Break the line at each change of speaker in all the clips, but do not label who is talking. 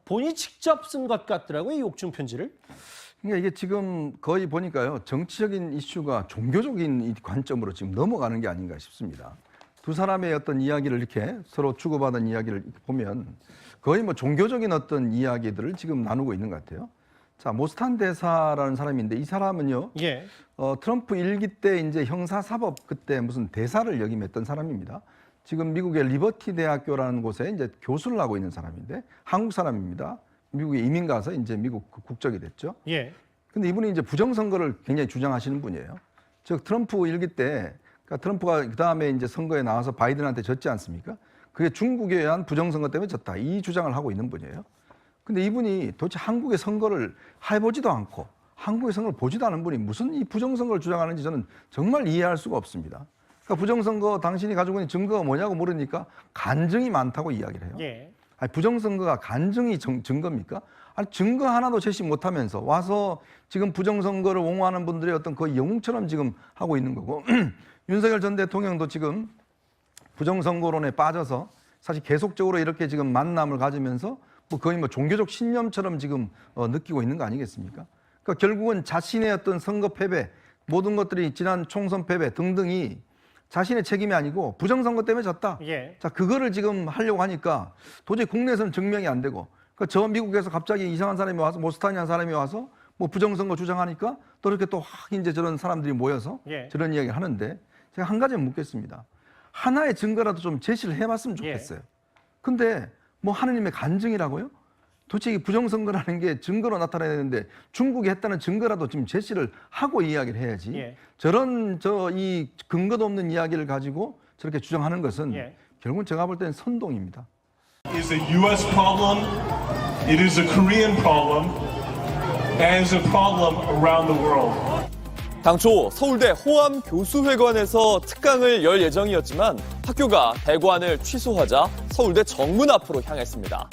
본인이 직접 쓴 것 같더라고요, 이 옥중 편지를.
그러니까 이게 지금 거의 보니까요, 정치적인 이슈가 종교적인 이 관점으로 지금 넘어가는 게 아닌가 싶습니다. 두 사람의 어떤 이야기를 이렇게 서로 주고받은 이야기를 이렇게 보면 거의 뭐 종교적인 어떤 이야기들을 지금 나누고 있는 것 같아요. 자, 모스탄 대사라는 사람인데 이 사람은요,
예.
트럼프 일기 때 이제 형사사법 그때 무슨 대사를 역임했던 사람입니다. 지금 미국의 리버티 대학교라는 곳에 이제 교수를 하고 있는 사람인데 한국 사람입니다. 미국에 이민 가서 이제 미국 국적이 됐죠.
예.
근데 이분이 이제 부정선거를 굉장히 주장하시는 분이에요. 즉 트럼프 일기 때, 그러니까 트럼프가 그 다음에 이제 선거에 나와서 바이든한테 졌지 않습니까? 그게 중국에 의한 부정선거 때문에 졌다. 이 주장을 하고 있는 분이에요. 근데 이분이 도대체 한국의 선거를 해보지도 않고 한국의 선거를 보지도 않은 분이 무슨 이 부정선거를 주장하는지 저는 정말 이해할 수가 없습니다. 그러니까 부정선거 당신이 가지고 있는 증거가 뭐냐고 물으니까 간증이 많다고 이야기를 해요.
예.
아니, 부정선거가 간증이 증거입니까? 아니, 증거 하나도 제시 못하면서 와서 지금 부정선거를 옹호하는 분들의 어떤 거의 영웅처럼 지금 하고 있는 거고 윤석열 전 대통령도 지금 부정선거론에 빠져서 사실 계속적으로 이렇게 지금 만남을 가지면서 뭐 거의 뭐 종교적 신념처럼 지금 느끼고 있는 거 아니겠습니까? 그러니까 결국은 자신의 어떤 선거 패배, 모든 것들이 지난 총선 패배 등등이 자신의 책임이 아니고 부정선거 때문에 졌다.
예.
자, 그거를 지금 하려고 하니까 도저히 국내에서는 증명이 안 되고, 그러니까 저 미국에서 갑자기 이상한 사람이 와서 모스타니한 사람이 와서 뭐 부정선거 주장하니까 또 이렇게 또 이제 저런 사람들이 모여서
예.
저런 이야기 하는데 제가 한 가지 묻겠습니다. 하나의 증거라도 좀 제시를 해봤으면 좋겠어요. 근데 뭐 하느님의 간증이라고요? 도대체 이 부정선거라는 게 증거로 나타나야 되는데 중국이 했다는 증거라도 지금 제시를 하고 이야기를 해야지.
예.
저런 이 근거도 없는 이야기를 가지고 저렇게 주장하는 것은
예.
결국은 제가 볼 때는 선동입니다.
It is a U.S. problem, it is a Korean problem, and it's a problem around the world.
당초 서울대 호암 교수회관에서 특강을 열 예정이었지만 학교가 대관을 취소하자 서울대 정문 앞으로 향했습니다.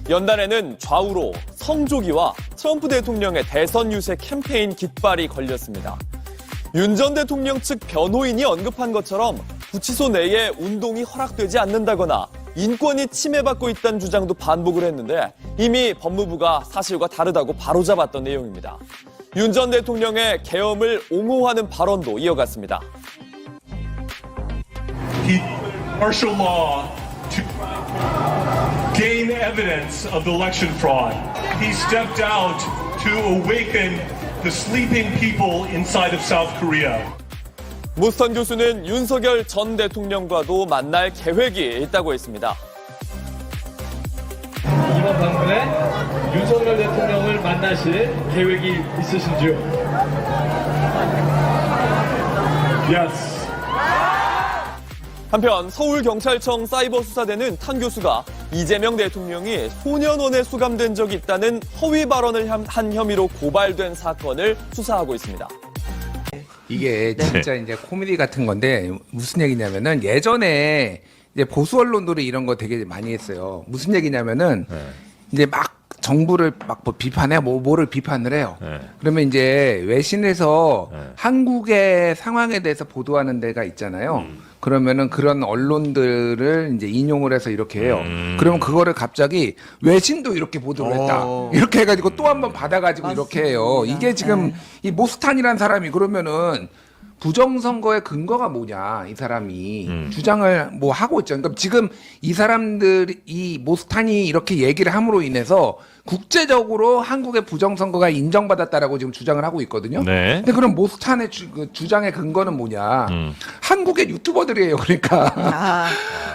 연단에는 좌우로 성조기와 트럼프 대통령의 대선 유세 캠페인 깃발이 걸렸습니다. 윤 전 대통령 측 변호인이 언급한 것처럼 구치소 내에 운동이 허락되지 않는다거나 인권이 침해받고 있다는 주장도 반복을 했는데 이미 법무부가 사실과 다르다고 바로잡았던 내용입니다. 윤 전 대통령의 계엄을 옹호하는 발언도 이어갔습니다.
He martial law to gain evidence of the election fraud. He stepped out to awaken the sleeping people inside of South Korea.
모스턴 교수는 윤석열 전 대통령과도 만날 계획이 있다고 했습니다.
이번 방문에 윤석열 대통령을 만나실 계획이 있으신지요?
Yes.
한편 서울경찰청 사이버수사대는 탄 교수가 이재명 대통령이 소년원에 수감된 적이 있다는 허위 발언을 한 혐의로 고발된 사건을 수사하고 있습니다.
이게 진짜 이제 코미디 같은 건데 무슨 얘기냐면은 예전에 이제 보수 언론들이 이런 거 되게 많이 했어요. 무슨 얘기냐면은 이제 막 정부를 막 뭐 비판해 뭐를 비판을 해요. 그러면 이제 외신에서 한국의 상황에 대해서 보도하는 데가 있잖아요. 그러면은 그런 언론들을 이제 인용을 해서 이렇게 해요. 그러면 그거를 갑자기 외신도 이렇게 보도를 했다. 이렇게 해가지고 또 한 번 받아가지고 이렇게 해요. 이게 지금 이 모스탄이라는 사람이 그러면은 부정선거의 근거가 뭐냐, 이 사람이 주장을 뭐 하고 있죠. 그러니까 지금 이 사람들이, 이 모스탄이 이렇게 얘기를 함으로 인해서 국제적으로 한국의 부정선거가 인정받았다라고 지금 주장을 하고 있거든요.
네.
근데 그럼 모스탄의 주장의 근거는 뭐냐? 한국의 유튜버들이에요. 그러니까.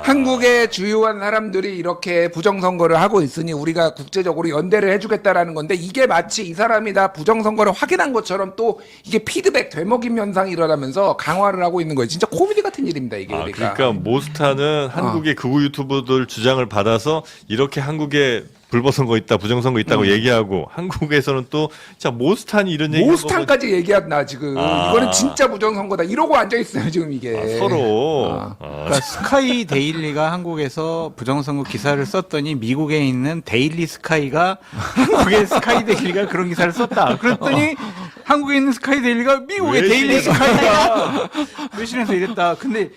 한국의 주요한 사람들이 이렇게 부정선거를 하고 있으니 우리가 국제적으로 연대를 해주겠다라는 건데 이게 마치 이 사람이 다 부정선거를 확인한 것처럼 또 이게 피드백 되먹임 현상이 일어나면서 강화를 하고 있는 거예요. 진짜 코미디 같은 일입니다, 이게.
그러니까 모스타는 한국의 극우 유튜버들 주장을 받아서 이렇게 한국에 불법선거 있다, 부정선거 있다고 얘기하고 한국에서는 또 자 모스탄이 이런 얘기
모스탄까지 얘기한다 지금. 이거는 진짜 부정선거다 이러고 앉아 있어요 지금 이게.
서로.
그러니까 스카이 데일리가 한국에서 부정선거 기사를 썼더니 미국에 있는 데일리 스카이가 한국의 스카이 데일리가 그런 기사를 썼다. 그랬더니 한국에 있는 스카이 데일리가 미국의 데일리 스카이가 외신에서 이랬다. 근데